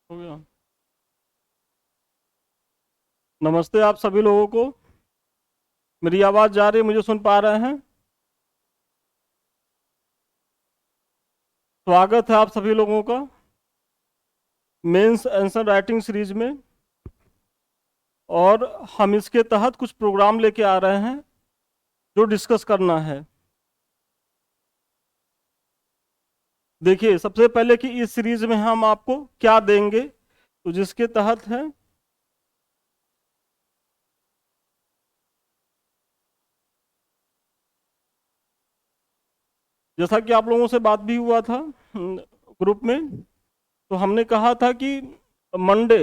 हो गया। नमस्ते आप सभी लोगों को। मेरी आवाज़ जा रही है? मुझे सुन पा रहे हैं? स्वागत है आप सभी लोगों का मेंस आंसर राइटिंग सीरीज में। और हम इसके तहत कुछ प्रोग्राम लेके आ रहे हैं जो डिस्कस करना है। देखिए, सबसे पहले कि इस सीरीज में हम आपको क्या देंगे, तो जिसके तहत है जैसा कि आप लोगों से बात भी हुआ था ग्रुप में, तो हमने कहा था कि मंडे,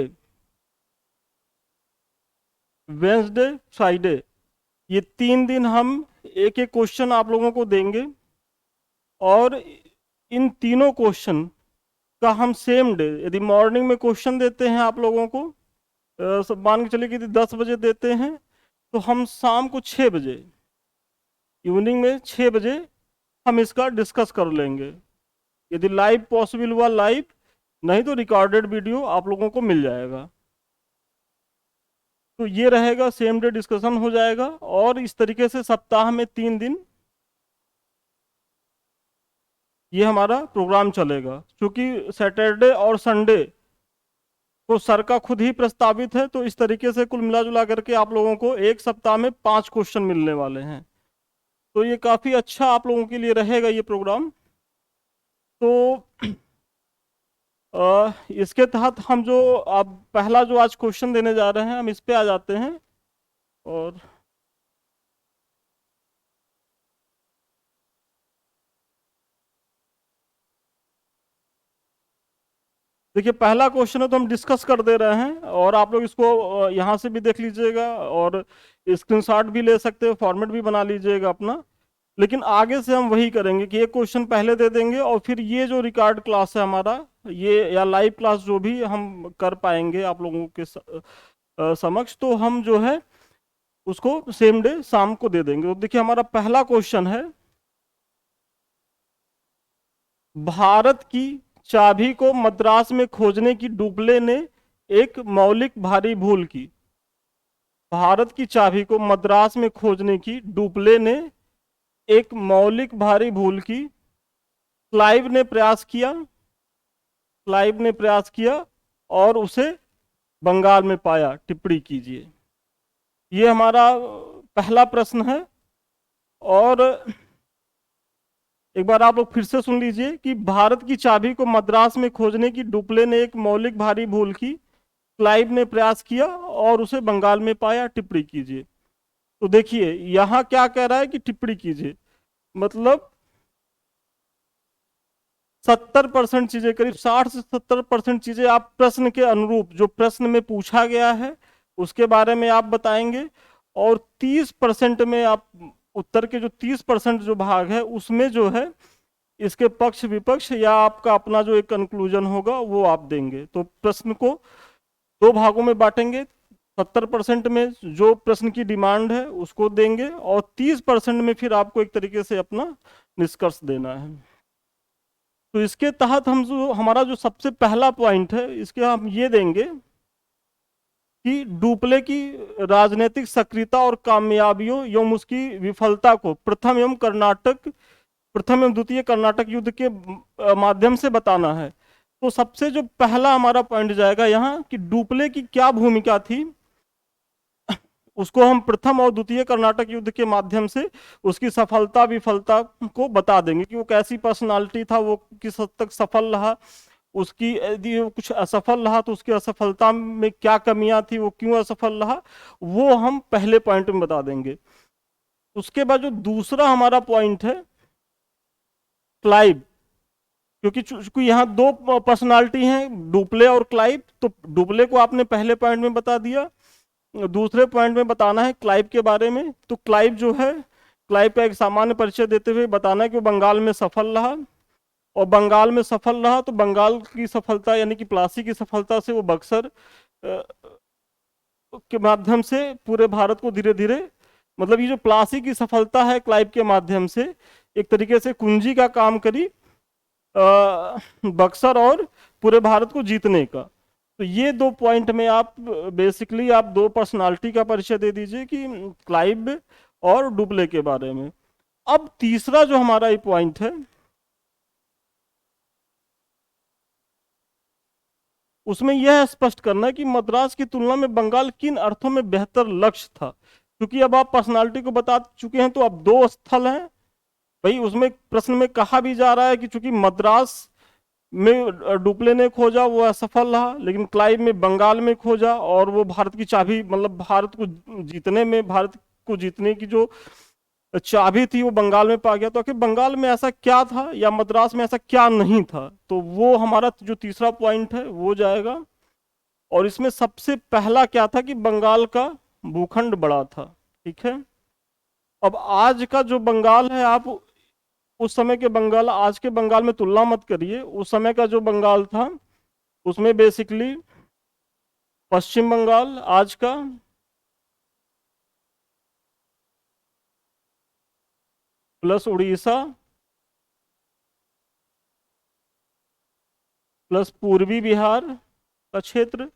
वेंसडे, फ्राइडे, ये 3 दिन हम एक एक क्वेश्चन आप लोगों को देंगे। और इन तीनों क्वेश्चन का हम सेम डे, यदि मॉर्निंग में क्वेश्चन देते हैं आप लोगों को, सब मान के चलिए कि यदि 10 बजे देते हैं, तो हम शाम को 6 बजे, इवनिंग में 6 बजे हम इसका डिस्कस कर लेंगे। यदि लाइव पॉसिबल हुआ लाइव, नहीं तो रिकॉर्डेड वीडियो आप लोगों को मिल जाएगा। तो ये रहेगा, सेम डे डिस्कशन हो जाएगा। और इस तरीके से सप्ताह में 3 दिन ये हमारा प्रोग्राम चलेगा। क्योंकि सैटरडे और संडे तो सर का खुद ही प्रस्तावित है, तो इस तरीके से कुल मिला जुला करके आप लोगों को एक सप्ताह में 5 क्वेश्चन मिलने वाले हैं। तो ये काफ़ी अच्छा आप लोगों के लिए रहेगा ये प्रोग्राम। तो इसके तहत हम जो अब पहला जो आज क्वेश्चन देने जा रहे हैं, हम इस पे आ जाते हैं। और देखिए, पहला क्वेश्चन है तो हम डिस्कस कर दे रहे हैं, और आप लोग इसको यहाँ से भी देख लीजिएगा और स्क्रीनशॉट भी ले सकते हो, फॉर्मेट भी बना लीजिएगा अपना। लेकिन आगे से हम वही करेंगे कि एक क्वेश्चन पहले दे देंगे, और फिर ये जो रिकॉर्ड क्लास है हमारा, ये या लाइव क्लास जो भी हम कर पाएंगे आप लोगों के समक्ष, तो हम जो है उसको सेम डे शाम को दे देंगे। तो देखिए, हमारा पहला क्वेश्चन है, भारत की चाबी को मद्रास में खोजने की डुबले ने एक मौलिक भारी भूल की। भारत की चाबी को मद्रास में खोजने की डुबले ने एक मौलिक भारी भूल की। क्लाइव ने प्रयास किया, क्लाइव ने प्रयास किया और उसे बंगाल में पाया। टिप्पणी कीजिए। ये हमारा पहला प्रश्न है। और एक बार आप लोग फिर से सुन लीजिए कि भारत की चाबी को मद्रास में खोजने की डुप्ले ने एक मौलिक भारी भूल की। क्लाइव ने प्रयास किया और उसे बंगाल में पाया। टिप्पणी कीजिए। तो देखिए, यहां क्या कह रहा है कि टिप्पणी कीजिए, मतलब 70% चीजें, करीब 60 से 70% चीजें आप प्रश्न के अनुरूप, जो प्रश्न में पूछा गया है उसके बारे में आप बताएंगे। और 30% में आप उत्तर के जो 30% जो भाग है उसमें जो है इसके पक्ष विपक्ष या आपका अपना जो एक कंक्लूजन होगा वो आप देंगे। तो प्रश्न को 2 भागों में बांटेंगे। 70% में जो प्रश्न की डिमांड है उसको देंगे, और 30% में फिर आपको एक तरीके से अपना निष्कर्ष देना है। तो इसके तहत हम जो हमारा जो सबसे पहला पॉइंट है, इसके हम ये देंगे कि डुप्ले की राजनीतिक सक्रियता और कामयाबियों एवं उसकी विफलता को प्रथम एवं द्वितीय कर्नाटक युद्ध के माध्यम से बताना है। तो सबसे जो पहला हमारा पॉइंट जाएगा यहाँ कि डुप्ले की क्या भूमिका थी, उसको हम प्रथम और द्वितीय कर्नाटक युद्ध के माध्यम से उसकी सफलता विफलता को बता देंगे कि वो कैसी पर्सनालिटी था, वो किस हद तक सफल रहा, उसकी यदि वो कुछ असफल रहा तो उसकी असफलता में क्या कमियां थी, वो क्यों असफल रहा, वो हम पहले पॉइंट में बता देंगे। उसके बाद जो दूसरा हमारा पॉइंट है, क्लाइव, क्योंकि यहाँ 2 पर्सनालिटी हैं, डुप्ले और क्लाइव। तो डुप्ले को आपने पहले पॉइंट में बता दिया, दूसरे पॉइंट में बताना है क्लाइव के बारे में। तो क्लाइव जो है, क्लाइव का एक सामान्य परिचय देते हुए बताना है कि वो बंगाल में सफल रहा, और बंगाल में सफल रहा तो बंगाल की सफलता यानी कि प्लासी की सफलता से वो बक्सर के माध्यम से पूरे भारत को धीरे धीरे, मतलब ये जो प्लासी की सफलता है क्लाइव के माध्यम से, एक तरीके से कुंजी का काम करी बक्सर और पूरे भारत को जीतने का। तो ये दो पॉइंट में आप बेसिकली आप दो पर्सनालिटी का परिचय दे दीजिए कि क्लाइव और डुप्ले के बारे में। अब तीसरा जो हमारा ये पॉइंट है, उसमें यह स्पष्ट करना है कि मद्रास की तुलना में बंगाल किन अर्थों में बेहतर लक्ष्य था। क्योंकि अब आप पर्सनालिटी को बता चुके हैं, तो अब दो स्थल हैं भाई। उसमें प्रश्न में कहा भी जा रहा है कि चूंकि मद्रास में डुप्ले ने खोजा वो असफल रहा, लेकिन क्लाइव में बंगाल में खोजा और वो भारत की चाबी, मतलब भारत को जीतने में, भारत को जीतने की जो चाबी थी वो बंगाल में पा गया। तो आखिर बंगाल में ऐसा क्या था या मद्रास में ऐसा क्या नहीं था, तो वो हमारा जो तीसरा पॉइंट है वो जाएगा। और इसमें सबसे पहला क्या था कि बंगाल का भूखंड बड़ा था। ठीक है। अब आज का जो बंगाल है, आप उस समय के बंगाल आज के बंगाल में तुलना मत करिए। उस समय का जो बंगाल था उसमें बेसिकली पश्चिम बंगाल आज का, प्लस उड़ीसा, प्लस पूर्वी बिहार का क्षेत्र,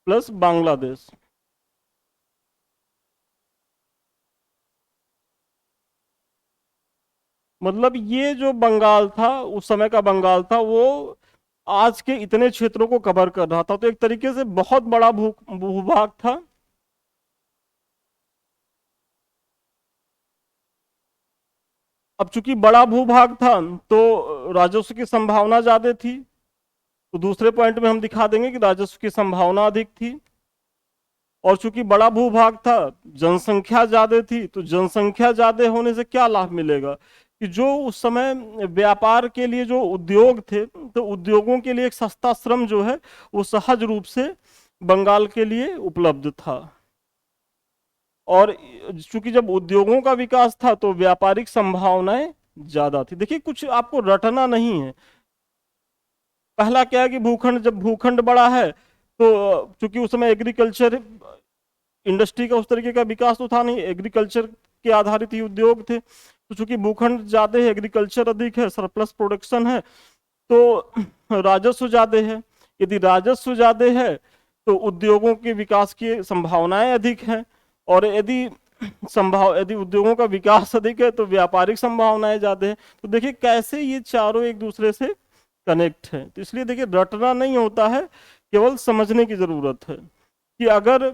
प्लस बांग्लादेश। मतलब ये जो बंगाल था, उस समय का बंगाल था, वो आज के इतने क्षेत्रों को कवर कर रहा था। तो एक तरीके से बहुत बड़ा भूभाग था। अब चूंकि बड़ा भूभाग था तो राजस्व की संभावना ज्यादा थी। तो दूसरे पॉइंट में हम दिखा देंगे कि राजस्व की संभावना अधिक थी। और चूंकि बड़ा भूभाग था, जनसंख्या ज्यादा थी, तो जनसंख्या ज्यादा होने से क्या लाभ मिलेगा कि जो उस समय व्यापार के लिए जो उद्योग थे, तो उद्योगों के लिए एक सस्ता श्रम जो है वो सहज रूप से बंगाल के लिए उपलब्ध था। और चूंकि जब उद्योगों का विकास था तो व्यापारिक संभावनाएं ज्यादा थी। देखिए, कुछ आपको रटना नहीं है। पहला क्या है कि भूखंड, जब भूखंड बड़ा है तो चूंकि उस समय एग्रीकल्चर इंडस्ट्री का उस तरीके का विकास तो था नहीं, एग्रीकल्चर के आधारित ही उद्योग थे। तो चूंकि भूखंड ज्यादा है, एग्रीकल्चर अधिक है, सरप्लस प्रोडक्शन है, तो राजस्व ज्यादा है। यदि राजस्व ज्यादा है तो उद्योगों के विकास की संभावनाएं अधिक हैं। और यदि उद्योगों का विकास अधिक है तो व्यापारिक संभावनाएं ज्यादा है। तो देखिए कैसे ये चारों एक दूसरे से कनेक्ट है। तो इसलिए देखिए, रटना नहीं होता है, केवल समझने की जरूरत है कि अगर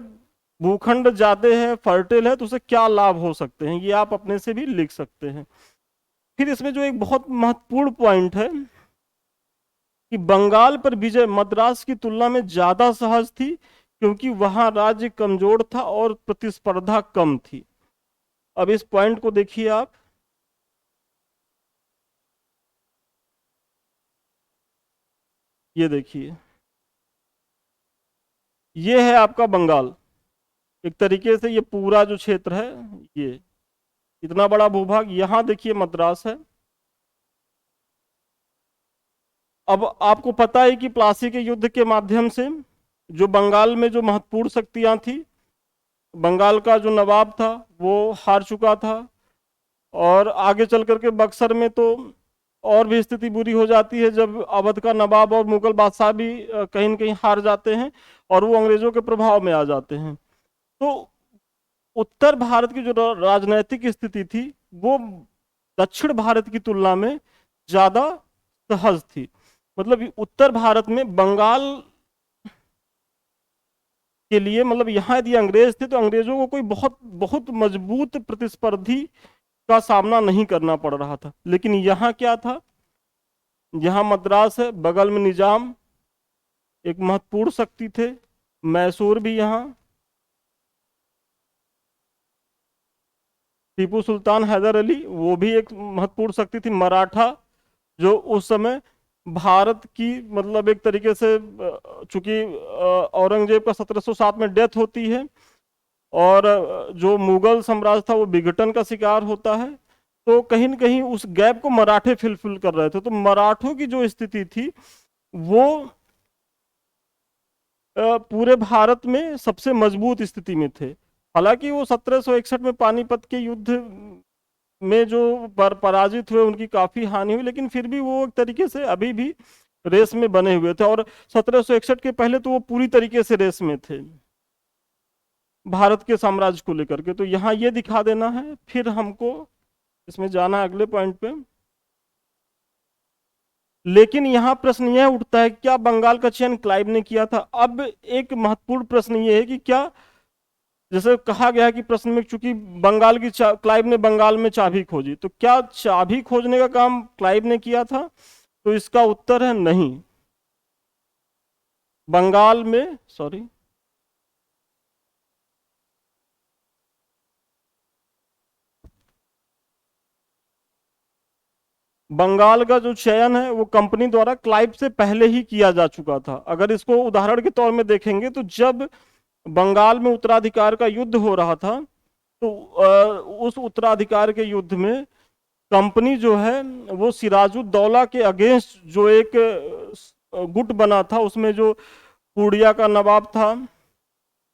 भूखंड ज्यादा है, फर्टिल है, तो उसे क्या लाभ हो सकते हैं, ये आप अपने से भी लिख सकते हैं। फिर इसमें जो एक बहुत महत्वपूर्ण पॉइंट है कि बंगाल पर विजय मद्रास की तुलना में ज्यादा सहज थी, क्योंकि वहां राज्य कमजोर था और प्रतिस्पर्धा कम थी। अब इस पॉइंट को देखिए आप, ये देखिए, ये है आपका बंगाल। एक तरीके से ये पूरा जो क्षेत्र है, ये इतना बड़ा भूभाग, यहां देखिए मद्रास है। अब आपको पता है कि प्लासी के युद्ध के माध्यम से जो बंगाल में जो महत्वपूर्ण शक्तियां थी, बंगाल का जो नवाब था वो हार चुका था। और आगे चल करके बक्सर में तो और भी स्थिति बुरी हो जाती है, जब अवध का नवाब और मुगल बादशाह भी कहीं न कहीं हार जाते हैं और वो अंग्रेजों के प्रभाव में आ जाते हैं। तो उत्तर भारत की जो राजनैतिक स्थिति थी वो दक्षिण भारत की तुलना में ज्यादा सहज थी। मतलब उत्तर भारत में बंगाल के लिए, मतलब यहाँ यदि अंग्रेज थे तो अंग्रेजों को कोई बहुत बहुत मजबूत प्रतिस्पर्धी का सामना नहीं करना पड़ रहा था। लेकिन यहाँ क्या था, यहाँ मद्रास है, बगल में निजाम एक महत्वपूर्ण शक्ति थे, मैसूर भी यहाँ, टीपू सुल्तान हैदर अली वो भी एक महत्वपूर्ण शक्ति थी, मराठा जो उस समय भारत की, मतलब एक तरीके से चूंकि औरंगजेब का 1707 में डेथ होती है और जो मुगल साम्राज्य था वो विघटन का शिकार होता है, तो कहीं न कहीं उस गैप को मराठे फिलफिल कर रहे थे। तो मराठों की जो स्थिति थी वो पूरे भारत में सबसे मजबूत स्थिति में थे। हालांकि वो 1761 में पानीपत के युद्ध में जो पराजित हुए उनकी काफी हानि हुई, लेकिन फिर भी वो एक तरीके से अभी भी रेस में बने हुए थे। और 1761 के पहले तो वो पूरी तरीके से रेस में थे भारत के साम्राज्य को लेकर के। तो यहाँ ये दिखा देना है, फिर हमको इसमें जाना है अगले पॉइंट पे। लेकिन यहाँ प्रश्न यह उठता है क्या बंगाल का चयन क्लाइव ने किया था। अब एक महत्वपूर्ण प्रश्न ये है कि क्या, जैसे कहा गया है कि प्रश्न में, चूंकि बंगाल की क्लाइव ने बंगाल में चाबी खोजी, तो क्या चाबी खोजने का काम क्लाइव ने किया था? तो इसका उत्तर है नहीं। बंगाल में, सॉरी, बंगाल का जो चयन है वो कंपनी द्वारा क्लाइव से पहले ही किया जा चुका था। अगर इसको उदाहरण के तौर में देखेंगे तो जब बंगाल में उत्तराधिकार का युद्ध हो रहा था, तो उस उत्तराधिकार के युद्ध में कंपनी जो है वो सिराजुद्दौला के अगेंस्ट जो एक गुट बना था, उसमें जो पूर्णिया का नवाब था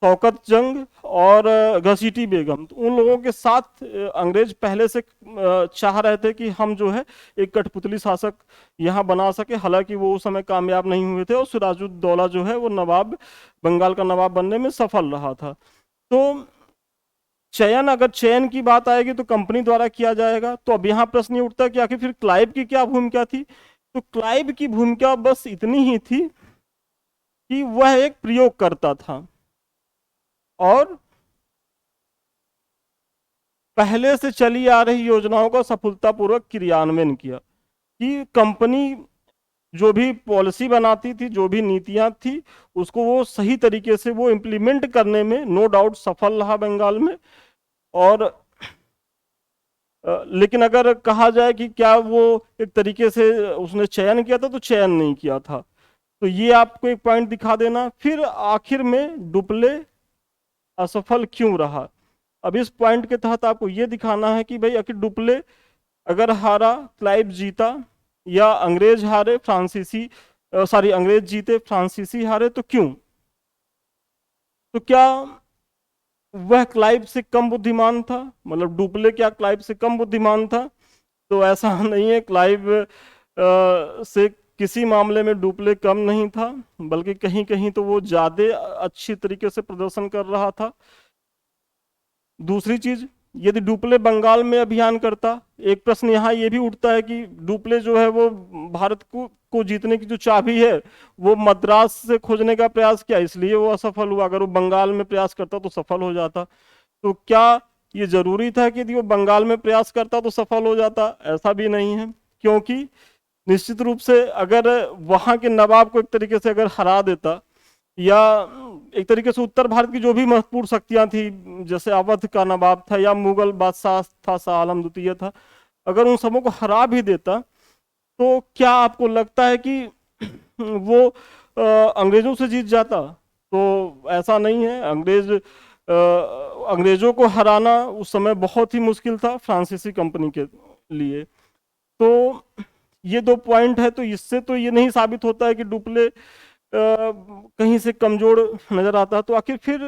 शौकत जंग और घसीटी बेगम, तो उन लोगों के साथ अंग्रेज पहले से चाह रहे थे कि हम जो है एक कठपुतली शासक यहाँ बना सके। हालांकि वो उस समय कामयाब नहीं हुए थे और सिराजुद्दौला जो है वो नवाब, बंगाल का नवाब बनने में सफल रहा था। तो चयन, अगर चयन की बात आएगी तो कंपनी द्वारा किया जाएगा। तो अब यहाँ प्रश्न ये उठता है कि आखिर फिर क्लाइव की क्या भूमिका थी। तो क्लाइव की भूमिका बस इतनी ही थी कि वह एक प्रयोगकर्ता था और पहले से चली आ रही योजनाओं का सफलतापूर्वक क्रियान्वयन किया। कि कंपनी जो भी पॉलिसी बनाती थी, जो भी नीतियां थी, उसको वो सही तरीके से वो इम्प्लीमेंट करने में नो डाउट सफल रहा बंगाल में। और लेकिन अगर कहा जाए कि क्या वो एक तरीके से उसने चयन किया था, तो चयन नहीं किया था। तो ये आपको एक पॉइंट दिखा देना। फिर आखिर में डुप्ले असफल क्यों रहा। अब इस पॉइंट के तहत आपको ये दिखाना है कि भाई आखिर डुप्ले अगर हारा क्लाइव जीता, या अंग्रेज हारे फ्रांसीसी, सॉरी अंग्रेज जीते फ्रांसीसी हारे, तो क्यों? तो क्या वह क्लाइव से कम बुद्धिमान था? मतलब डुप्ले क्या क्लाइव से कम बुद्धिमान था? तो ऐसा नहीं है, क्लाइव से किसी मामले में डुप्ले कम नहीं था, बल्कि कहीं कहीं तो वो ज्यादा अच्छी तरीके से प्रदर्शन कर रहा था। दूसरी चीज, यदि डुप्ले बंगाल में अभियान करता, एक प्रश्न यहाँ ये भी उठता है कि डुप्ले जो है वो भारत को जीतने की जो चाबी है वो मद्रास से खोजने का प्रयास किया, इसलिए वो असफल हुआ। अगर वो बंगाल में प्रयास करता तो सफल हो जाता। तो क्या ये जरूरी था कि यदि वो बंगाल में प्रयास करता तो सफल हो जाता? ऐसा भी नहीं है, क्योंकि निश्चित रूप से अगर वहां के नवाब को एक तरीके से अगर हरा देता, या एक तरीके से उत्तर भारत की जो भी महत्वपूर्ण शक्तियां थी, जैसे अवध का नवाब था या मुगल बादशाह था शाह आलम द्वितीय था, अगर उन सबों को हरा भी देता, तो क्या आपको लगता है कि वो अंग्रेजों से जीत जाता? तो ऐसा नहीं है। अंग्रेजों को हराना उस समय बहुत ही मुश्किल था फ्रांसीसी कंपनी के लिए। तो ये दो पॉइंट है। तो इससे तो ये नहीं साबित होता है कि डुप्ले कहीं से कमजोर नजर आता है। तो आखिर फिर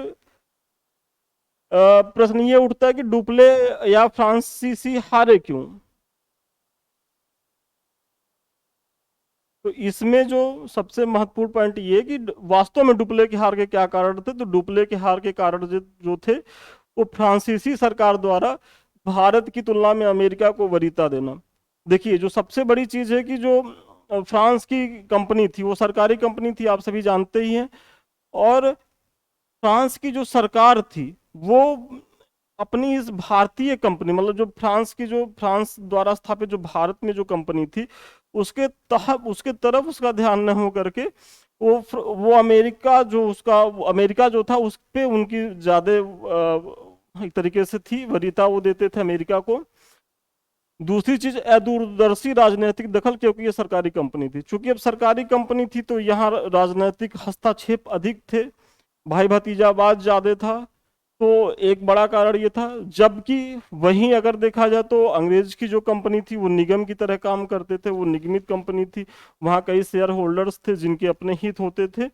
प्रश्न ये उठता है कि डुप्ले या फ्रांसीसी हारे क्यों। तो इसमें जो सबसे महत्वपूर्ण पॉइंट ये है कि वास्तव में डुप्ले के हार के क्या कारण थे। तो डुप्ले के हार के कारण जो थे वो फ्रांसीसी सरकार द्वारा भारत की तुलना में अमेरिका को वरीयता देना। देखिए, जो सबसे बड़ी चीज है कि जो फ्रांस की कंपनी थी वो सरकारी कंपनी थी, आप सभी जानते ही हैं। और फ्रांस की जो सरकार थी वो अपनी इस भारतीय कंपनी, मतलब जो फ्रांस की, जो फ्रांस द्वारा स्थापित जो भारत में जो कंपनी थी, उसके तरफ उसका ध्यान न हो करके वो अमेरिका जो, उसका अमेरिका जो था उस पे उनकी ज्यादा एक तरीके से थी वरीयता, वो देते थे अमेरिका को। दूसरी चीज, अदूरदर्शी राजनीतिक दखल, क्योंकि ये सरकारी कंपनी थी। चूंकि अब सरकारी कंपनी थी तो यहाँ राजनीतिक हस्तक्षेप अधिक थे, भाई भतीजावाद ज्यादा था। तो एक बड़ा कारण ये था। जबकि वहीं अगर देखा जाए तो अंग्रेज की जो कंपनी थी वो निगम की तरह काम करते थे, वो निगमित कंपनी थी, वहाँ कई शेयर होल्डर्स थे जिनके अपने हित होते थे।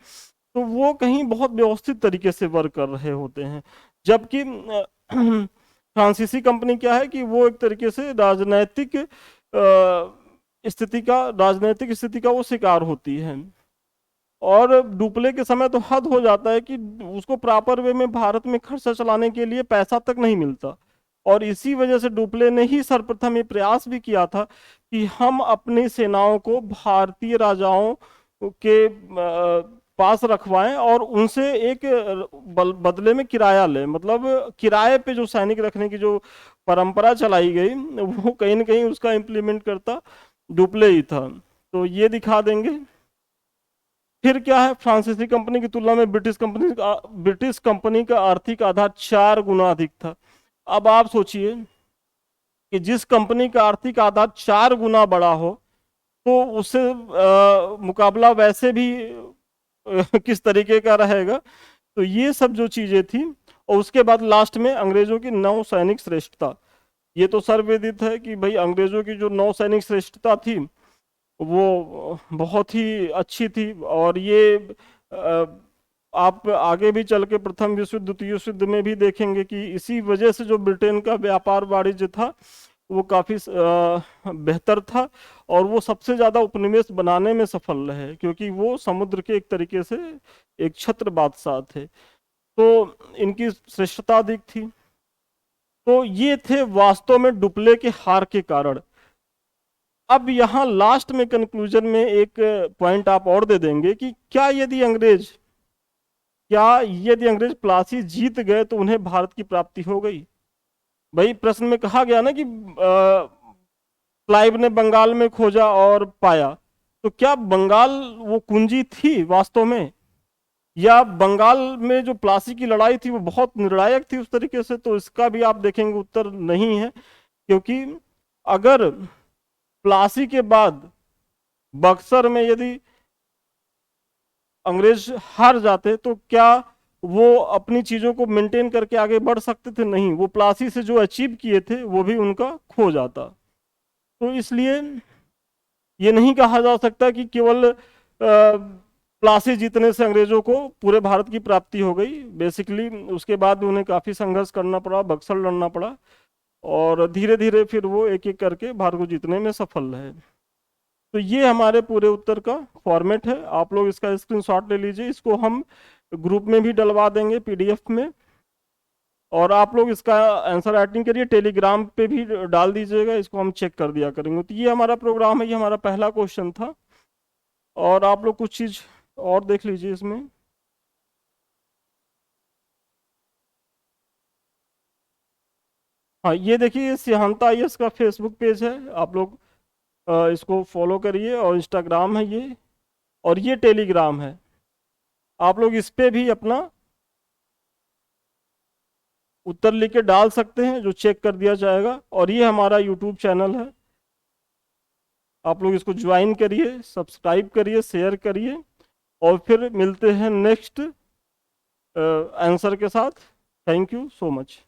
तो वो कहीं बहुत व्यवस्थित तरीके से वर्क कर रहे होते हैं। जबकि फ्रांसीसी कंपनी क्या है कि वो एक तरीके से राजनैतिक स्थिति का वो शिकार होती है। और डुप्ले के समय तो हद हो जाता है कि उसको प्रॉपर वे में भारत में खर्चा चलाने के लिए पैसा तक नहीं मिलता। और इसी वजह से डुप्ले ने ही सर्वप्रथम ये प्रयास भी किया था कि हम अपनी सेनाओं को भारतीय राजाओं के पास रखवाएं और उनसे एक बदले में किराया लें। मतलब किराए पे जो सैनिक रखने की जो परंपरा चलाई गई, वो कहीं ना कहीं उसका इम्प्लीमेंट करता डुप्ले ही था। तो ये दिखा देंगे। फिर क्या है, फ्रांसीसी कंपनी की तुलना में ब्रिटिश कंपनी का आर्थिक आधार 4 गुना अधिक था। अब आप सोचिए कि जिस कंपनी का आर्थिक आधार 4 गुना बड़ा हो, तो उससे मुकाबला वैसे भी किस तरीके का रहेगा। तो ये सब जो चीजें थी, और उसके बाद लास्ट में अंग्रेजों की नौसैनिक श्रेष्ठता। ये तो सर्वविदित है कि भाई अंग्रेजों की जो नौसैनिक श्रेष्ठता थी वो बहुत ही अच्छी थी। और ये अ, आप आगे भी चल के प्रथम विश्व युद्ध, द्वितीय विश्व युद्ध में भी देखेंगे कि इसी वजह से जो ब्रिटेन का व्यापार वाणिज्य था वो काफी बेहतर था। और वो सबसे ज्यादा उपनिवेश बनाने में सफल रहे, क्योंकि वो समुद्र के एक तरीके से एक छत्र बादशाह थे। तो इनकी श्रेष्ठता अधिक थी। तो ये थे वास्तव में डुप्ले के हार के कारण। अब यहाँ लास्ट में कंक्लूजन में एक पॉइंट आप और दे देंगे कि क्या यदि अंग्रेज प्लासी जीत गए तो उन्हें भारत की प्राप्ति हो गई। भाई प्रश्न में कहा गया ना कि क्लाइव ने बंगाल में खोजा और पाया, तो क्या बंगाल वो कुंजी थी वास्तव में, या बंगाल में जो प्लासी की लड़ाई थी वो बहुत निर्णायक थी उस तरीके से। तो इसका भी आप देखेंगे उत्तर नहीं है। क्योंकि अगर प्लासी के बाद बक्सर में यदि अंग्रेज हार जाते तो क्या वो अपनी चीजों को मेंटेन करके आगे बढ़ सकते थे? नहीं, वो प्लासी से जो अचीव किए थे वो भी उनका खो जाता। तो इसलिए ये नहीं कहा जा सकता कि केवल प्लासी जीतने से अंग्रेजों को पूरे भारत की प्राप्ति हो गई। बेसिकली उसके बाद उन्हें काफी संघर्ष करना पड़ा, बक्सर लड़ना पड़ा, और धीरे धीरे फिर वो एक एक करके भारत को जीतने में सफल रहे। तो ये हमारे पूरे उत्तर का फॉर्मेट है। आप लोग इसका स्क्रीनशॉट ले लीजिए, इसको हम ग्रुप में भी डलवा देंगे पीडीएफ में। और आप लोग इसका आंसर राइटिंग करिए, टेलीग्राम पे भी डाल दीजिएगा, इसको हम चेक कर दिया करेंगे। तो ये हमारा प्रोग्राम है, ये हमारा पहला क्वेश्चन था। और आप लोग कुछ चीज और देख लीजिए इसमें। हाँ, ये देखिए, सिहांता आईएएस का फेसबुक पेज है, आप लोग इसको फॉलो करिए। और इंस्टाग्राम है ये, और ये टेलीग्राम है। आप लोग इस पे भी अपना उत्तर लिख के डाल सकते हैं, जो चेक कर दिया जाएगा। और ये हमारा यूट्यूब चैनल है, आप लोग इसको ज्वाइन करिए, सब्सक्राइब करिए, शेयर करिए। और फिर मिलते हैं नेक्स्ट आंसर के साथ। Thank you so much.